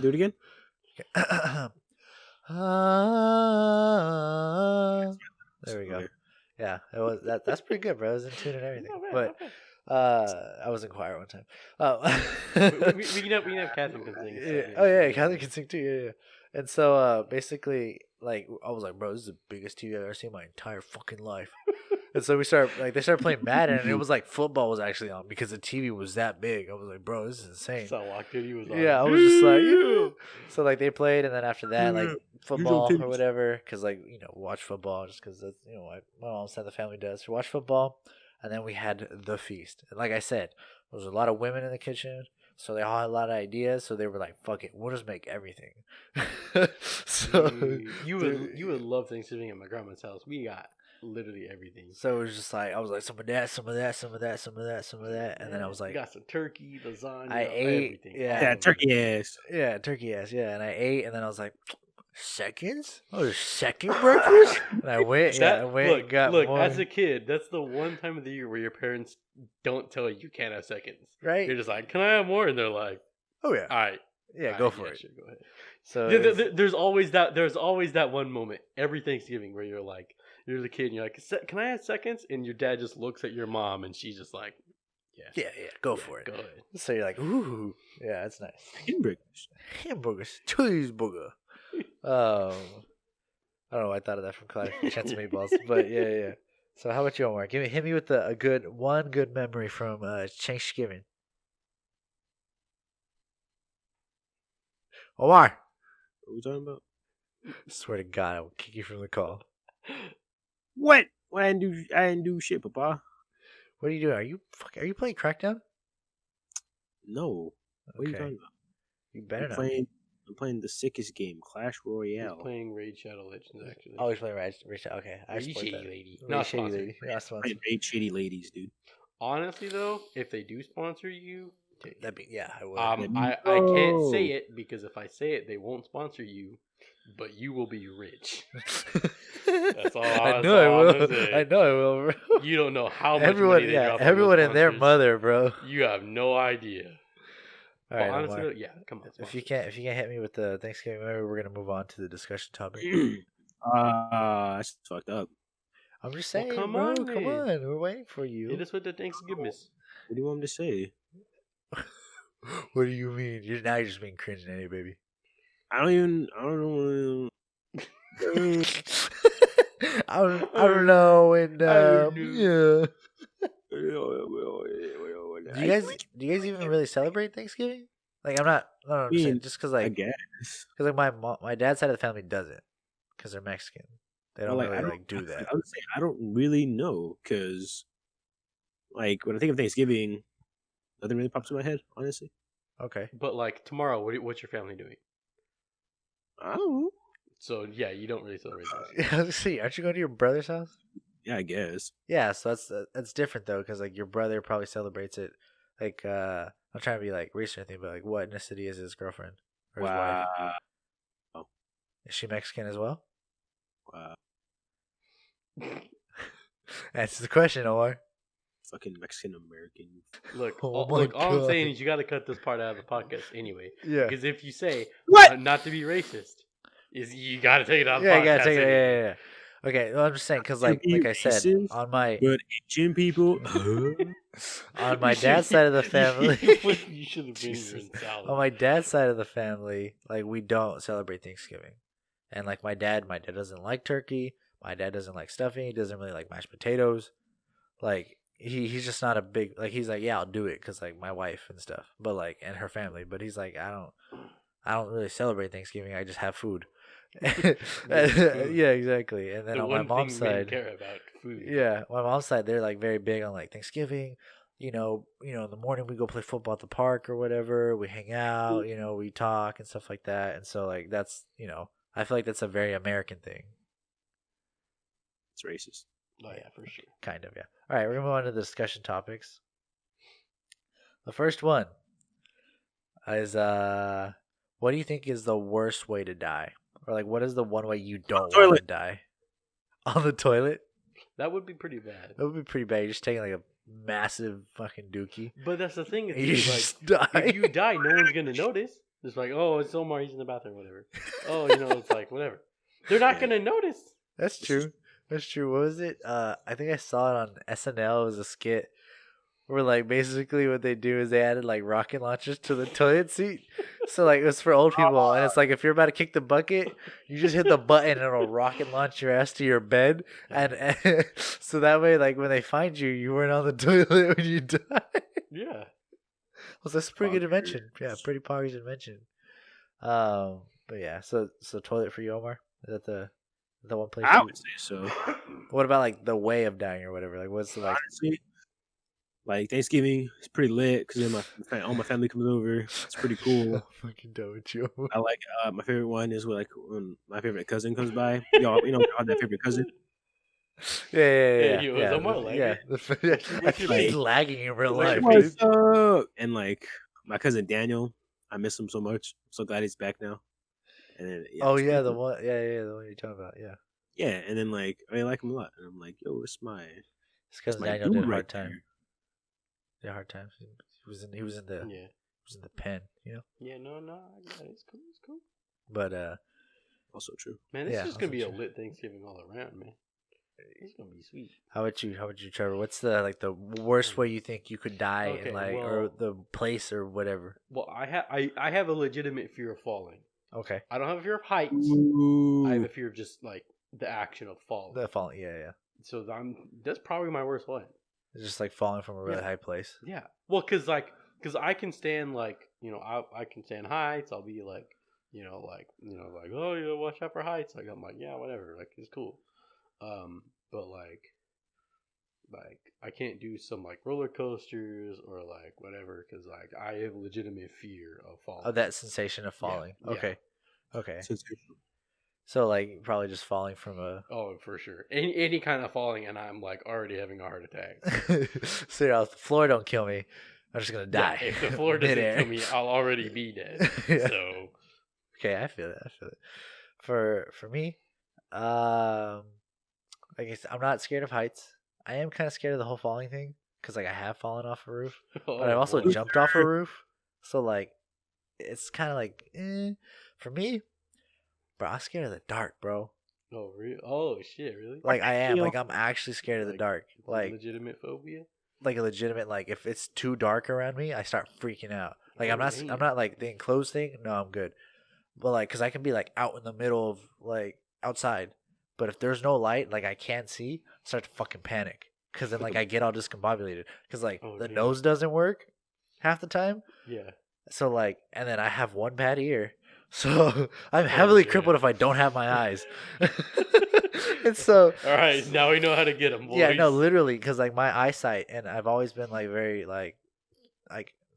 Do it again? There we go. Yeah, it was that's pretty good, bro. I was in tune and everything. But I was in choir one time. we can have Catherine can sing. Yeah. Oh yeah, Catherine can sing too. Yeah. And so basically, like I was like, bro, this is the biggest TV I've ever seen in my entire fucking life. And so they started playing Madden, and it was like football was actually on because the TV was that big. I was like, bro, this is insane. So walked in, he was on. Yeah, I was just like, yeah. So like they played, and then after that, like football or whatever, because like watch football just because that's what my mom's side of the family does. So watch football, and then we had the feast. And like I said, there was a lot of women in the kitchen, so they all had a lot of ideas. So they were like, fuck it, we'll just make everything. So you would love Thanksgiving at my grandma's house. We got literally everything. So it was just like I was like some of that, some of that, some of that, some of that, some of that, and then I was like, you got some turkey, lasagna, I ate everything. Yeah, turkey ass. Yeah, turkey ass. Yeah, and I ate, and then I was like, seconds? Oh, there's second breakfast? And I went. And got look. more. As a kid, that's the one time of the year where your parents don't tell you can't have seconds. Right? You're just like, can I have more? And they're like, oh yeah, all right, yeah, go for it. Sure, go ahead. So there's always that one moment every Thanksgiving where you're like, you're the kid and you're like, can I have seconds? And your dad just looks at your mom and she's just like, yeah, go for it. Go ahead. So you're like, ooh, yeah, that's nice. Hamburgers, cheeseburger. I don't know. I thought of that from Chance of Meatballs, but yeah. So how about you, Omar? Hit me with one good memory from Thanksgiving. Omar. What are we talking about? Swear to God, I will kick you from the call. What? What I didn't do? I didn't do shit, Papa. What are you doing? Are you playing Crackdown? No. What are you Okay. talking about? You better not. I'm playing the sickest game, Clash He's Royale. playing Raid Shadow Legends, actually. Oh, he's playing Rage. Okay, I Raid support Shady that. Lady. Raid Not Shady sponsored. Lady. Not I'm sponsored. playing Raid Shitty Ladies, dude. Honestly, though, if they do sponsor you, take it. That'd be I would. I can't say it because if I say it, they won't sponsor you, but you will be rich. That's all. I that's know I all I'm will. gonna say. I know I will, bro. You don't know how much Everyone, money they drop on those everyone and their sponsors. mother, bro. You have no idea. All But right, honestly, Omar. though, yeah, come on. If you can't hit me with the Thanksgiving memory, we're gonna move on to the discussion topic. That's fucked up. I'm just Well, saying, come bro. on, Come then. on, we're waiting for you. Hit us with the Thanksgiving. What do you want me to say? What do you mean? You're just being cringe, nanny baby. I don't know. I don't know, and yeah. Do you guys even really celebrate Thanksgiving? Like, I'm not. No, I'm saying just because I like guess. because like my dad's side of the family doesn't because they're Mexican. They don't really do that. I would say I don't really know because, like, when I think of Thanksgiving, nothing really pops in my head. Honestly, Okay. But like tomorrow, what's your family doing? I don't know. So yeah, you don't really celebrate Thanksgiving. Yeah, let's see. Aren't you going to your brother's house? Yeah, I guess. Yeah, so that's different though, because like your brother probably celebrates it. Like I'm trying to be like racist or anything, but like what ethnicity is his girlfriend or his wife? Wow. Is she Mexican as well? Wow. Answer the question, Omar. Fucking Mexican American. Look, Oh all, my look, all I'm saying God. is you got to cut this part out of the podcast anyway. Yeah. Because if you say What? not to be racist, is you got to take it out of the Yeah, podcast. you gotta take it. anyway. Yeah. Okay, well, I'm just saying because like be I said racist, on my But Asian people. on my You dad's should- side of the family. you should have been Jesus. in salad. On my dad's side of the family, like we don't celebrate Thanksgiving, and like my dad doesn't like turkey. My dad doesn't like stuffing. He doesn't really like mashed potatoes. Like he's just not a big like. He's like, yeah, I'll do it because like my wife and stuff, but like and her family. But he's like, I don't really celebrate Thanksgiving. I just have food. Food. Yeah, exactly. And then the on my one mom's thing men side, care about food. yeah, my mom's side, they're like very big on like Thanksgiving. You know, in the morning we go play football at the park or whatever. We hang out, we talk and stuff like that. And so like that's I feel like that's a very American thing. It's racist. Oh, yeah, for sure. Kind of, yeah. All right, we're gonna move on to the discussion topics. The first one is what do you think is the worst way to die? Or like what is the one way you don't want to toilet. die? On the toilet? That would be pretty bad. That would be pretty bad. You're just taking like a massive fucking dookie. But that's the thing. You It's just like, die. if you die, no one's gonna notice. It's like, oh, it's Omar. He's in the bathroom, whatever. Oh, it's like whatever. They're not gonna notice. That's true. That's true. What was it? I think I saw it on SNL. It was a skit where like basically what they do is they added like rocket launchers to the toilet seat. So like it was for old people, and it's like if you're about to kick the bucket, you just hit the button and it'll rocket launch your ass to your bed, and so that way like when they find you, you weren't on the toilet when you died. Yeah. Well, that's a pretty good invention. Yeah, pretty poggers invention. But yeah, so toilet for you, Omar. Is that the one place? I would say so. What about like the way of dying or whatever? Like, what's the like? Honestly, like Thanksgiving is pretty lit because then all my family comes over. It's pretty cool. I'm fucking done with you. I like my favorite one is when my favorite cousin comes by. Y'all have that favorite cousin. Yeah. He was Omar lagging? Yeah, I feel like he's lagging in real life. Like, dude. What's up? And like my cousin Daniel, I miss him so much. I'm so glad he's back now. And then, Oh it's yeah, pretty the cool. one. Yeah, the one you're talking about. Yeah, Yeah, and then like I like him a lot, and I'm like, yo, it's my it's because my Daniel dude did a right hard time. there. Did a hard time. He was in the Yeah. pen, Yeah. No. I got it. It's cool. It's cool. But Also true. Man, this Yeah, is gonna be a also lit Thanksgiving all around, man. It's gonna be sweet. how about you? Trevor? What's the worst way you think you could die, Okay, and like or well- the place or whatever? Well, I have a legitimate fear of falling. Okay, I don't have a fear of heights. Ooh. I have a fear of just like the action of falling. the falling. Yeah. So that's probably my worst one. It's just like falling from a really Yeah. high place. Yeah. Well, cause I can stand like I can stand heights. I'll be like oh, watch out for heights. Like, I'm like, yeah, whatever. Like, it's cool. But like I can't do some like roller coasters or like whatever because like I have legitimate fear of falling. Oh, that sensation of falling. Yeah. Okay. Sensational. So like probably just falling from a. Oh, for sure. Any kind of falling, and I'm like already having a heart attack. So if the floor don't kill me, I'm just gonna die. Yeah, if the floor doesn't midair. kill me, I'll already be dead. Yeah. So Okay, I feel it. For me, I guess I'm not scared of heights. I am kind of scared of the whole falling thing because like I have fallen off a roof, but I've also boy. jumped off a roof. So like, it's kind of like for me, bro. I'm scared of the dark, bro. Oh, really? Oh, shit, really? Like I am. feel- Like I'm actually scared of the dark. It's a Like legitimate phobia. like a legitimate like if it's too dark around me, I start freaking out. Like Oh, I'm damn. not like the enclosed thing. No, I'm good. But like, cause I can be like out in the middle of like outside, but if there's no light, like I can't see, I start to fucking panic. Cause then like I get all discombobulated. Cause like Oh, the damn. nose doesn't work half the time. Yeah. So like, and then I have one bad ear. So I'm heavily yeah. crippled if I don't have my eyes. And so All right, now we know how to get them. Boys. yeah, no, literally, because like my eyesight, and I've always been like very like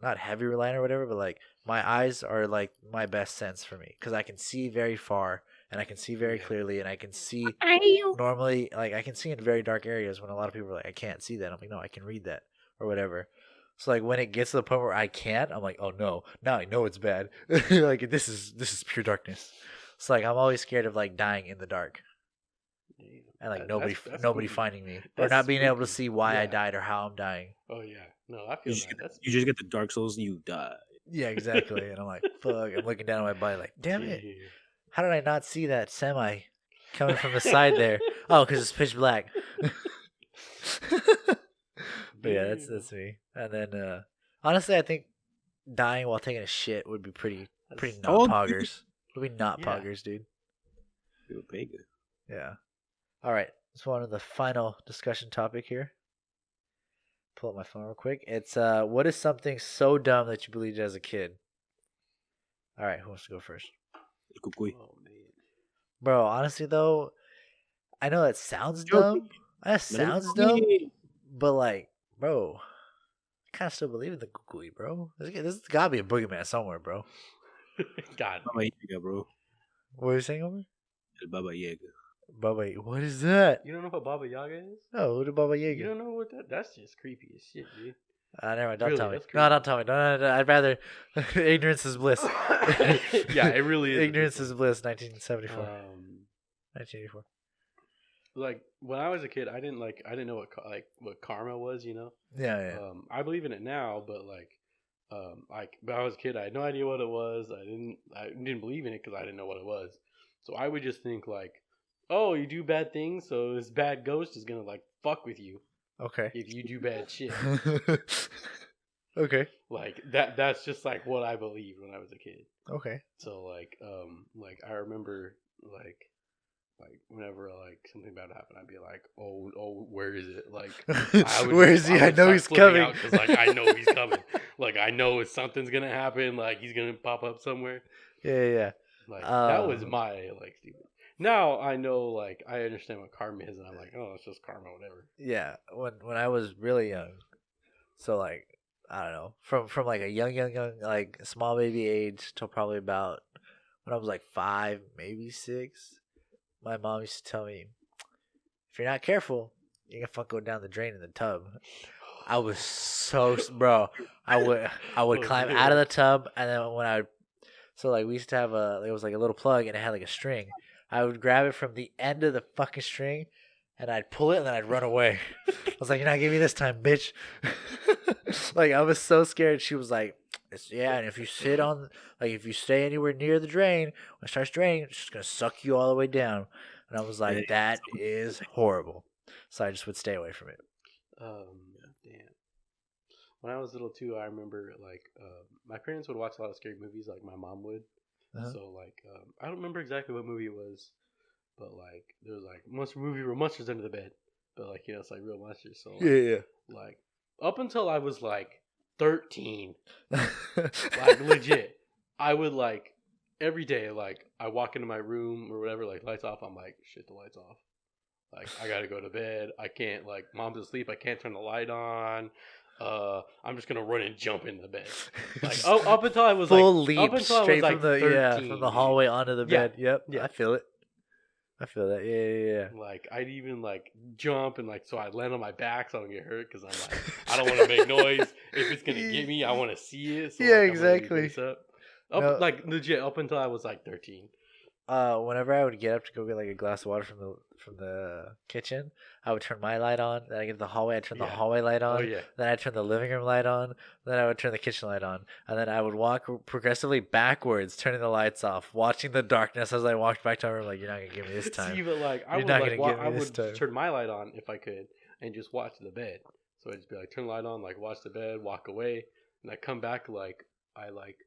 not heavy reliant or whatever, but like my eyes are like my best sense for me because I can see very far and I can see very Yeah. clearly and I can see normally like I can see in very dark areas when a lot of people are like I can't see that. I'm like no, I can read that or whatever. So like when it gets to the point where I can't, I'm like oh no, now I know it's bad. Like this is pure darkness. So like I'm always scared of like dying in the dark. Damn. And like That's nobody spooky. finding me or That's not being able to spooky. see why I Yeah. died or how I'm dying. Oh yeah, no, I feel that. You just get the Dark Souls and you die. Yeah, exactly. And I'm like, fuck. I'm looking down at my body like, damn it. Yeah. How did I not see that semi coming from the side there? Oh, because it's pitch black. But yeah, that's me. And then honestly, I think dying while taking a shit would be pretty That's- not Oh, poggers. Would be not Yeah. poggers, dude. You're a pagan. Yeah. All right. Let's move on to the final discussion topic here. Pull up my phone real quick. It's what is something so dumb that you believed as a kid? All right, who wants to go first? Kukui. Oh man. Bro, honestly though, I know that sounds Joking. dumb. That sounds dumb, but like, bro, I kind of still believe in the kukui, bro. There's gotta be a boogeyman somewhere, bro. God. Baba Yaga, bro. What are you saying, Omar? El Baba Yaga. Baba, what is that? You don't know what Baba Yaga is? No, who did Baba You Yaga? don't know what that's just creepy as shit, dude. Never mind. Don't Really, tell me. that's No, creepy. don't tell me. No. I'd rather. Ignorance is bliss. Yeah, it really is. Ignorance is bliss. 1974. 1984. Like when I was a kid, I didn't know what karma was, you know. Yeah. I believe in it now, but when I was a kid, I had no idea what it was. I didn't believe in it because I didn't know what it was. So I would just think like, oh, you do bad things, so this bad ghost is gonna like fuck with you Okay. if you do bad shit. Okay. Like that's just like what I believed when I was a kid. Okay. So I remember like whenever like something bad happened, I'd be like, oh, where is it? Like, Where is he? I know he's coming. Because like I know he's coming. Like I know if something's gonna happen, like he's gonna pop up somewhere. Yeah. Like that was Um, my like stupid. Now I know like I understand what karma is, and I'm like, oh, it's just karma, whatever. Yeah. When I was really young, so like I don't know, from like a young like small baby age till probably about when I was like 5, maybe 6. My mom used to tell me, if you're not careful, you're gonna fuck go down the drain in the tub. I was so bro. I would Oh, climb yeah. out of the tub, and then when I so like we used to have it was like a little plug and it had like a string. I would grab it from the end of the fucking string, and I'd pull it and then I'd run away. I was like, "You're not giving me this time, bitch." Like I was so scared. She was like, and if you if you stay anywhere near the drain, when it starts draining, it's just gonna suck you all the way down. And I was like, Yeah. that is horrible. So I just would stay away from it. Damn. When I was little too, I remember my parents would watch a lot of scary movies, like my mom would. Uh-huh. So I don't remember exactly what movie it was, but like there was like movie where monsters under the bed, but like it's like real monsters. So Yeah. like up until I was like 13, like legit, I would like every day, like I walk into my room or whatever, like lights off. I'm like, shit, the lights off. Like I gotta go to bed. I can't. Like mom's asleep. I can't turn the light on. I'm just gonna run and jump in the bed. Like Just up until I was full like leap up until I was straight like from the 13. from the dude. hallway onto the Yeah, bed. Yep, yeah. I feel it. I feel that. Yeah. Like I'd even like jump and like so I land on my back so I don't get hurt because I'm like I don't want to make noise. If it's gonna get me, I want to see it. So Yeah, like I'm ready exactly. face up. No. Like legit up until I was like 13. Whenever I would get up to go get like a glass of water from the kitchen, I would turn my light on. Then I get to the hallway, I'd turn the Yeah. hallway light on. Oh yeah. Then I'd turn the living room light on. Then I would turn the kitchen light on, and then I would walk progressively backwards, turning the lights off, watching the darkness as I walked back to my room. Like, you're not gonna get me this time. See, but like I You're would not like gonna get me I this would time. turn my light on if I could and just watch the bed. So I'd just be like turn the light on, like watch the bed, walk away, and I come back like I like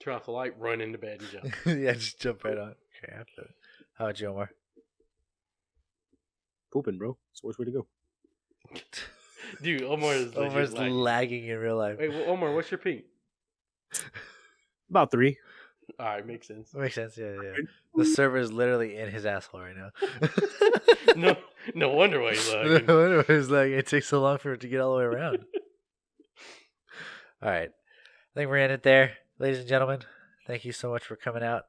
turn off the light, run into bed and jump. Yeah, just jump right on. Okay, I feel it. How about you, Omar? Pooping, bro. It's the worst way to go. Dude, Omar is legit Omar's lagging. lagging in real life. Wait, well, Omar, what's your ping? About 3. All right, makes sense. Makes sense. Yeah. The server is literally in his asshole right now. No wonder why he's No lagging. wonder why it's like it takes so long for it to get all the way around. All right, I think we're in it there, ladies and gentlemen. Thank you so much for coming out.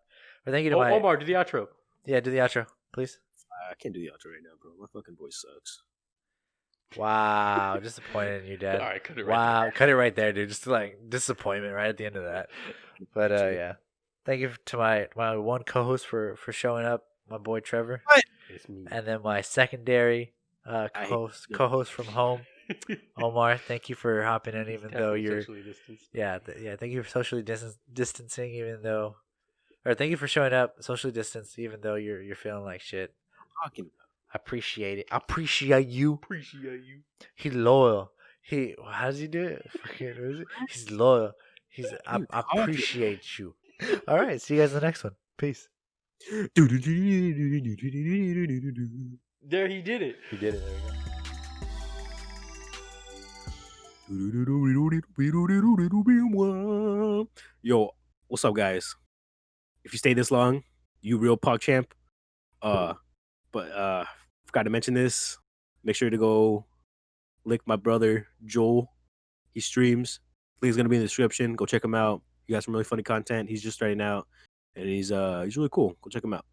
Or thank you to my Omar, do the outro. Yeah, do the outro, please. I can't do the outro right now, bro. My fucking voice sucks. Wow, disappointed in you, Dad. All right, cut it right Wow, there. cut it right there, dude. Just like disappointment right at the end of that. But yeah, thank you to my one co-host for showing up, my boy Trevor, It's me. and then my secondary co-host from home, Omar. Thank you for hopping in, even though you're socially distanced. yeah. Thank you for socially distancing, even though, or thank you for showing up socially distanced, even though you're feeling like shit. Talking. I appreciate it. I appreciate you. Appreciate you. He's loyal. How does he do it? Fucking, what is it? He's loyal. I appreciate you. All right. See you guys in the next one. Peace. There, he did it. He did it. There we go. Yo, what's up, guys? If you stay this long, you real PogChamp. But forgot to mention this. Make sure to go lick my brother Joel. He streams. Link's gonna be in the description. Go check him out. He got some really funny content. He's just starting out, and he's really cool. Go check him out.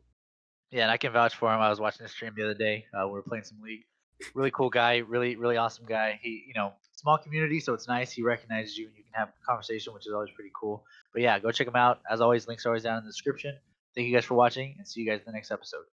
Yeah, and I can vouch for him. I was watching the stream the other day. We were playing some League. Really cool guy. Really awesome guy. He, small community, so it's nice. He recognizes you, and you can have a conversation, which is always pretty cool. But yeah, go check him out. As always, links are always down in the description. Thank you guys for watching, and see you guys in the next episode.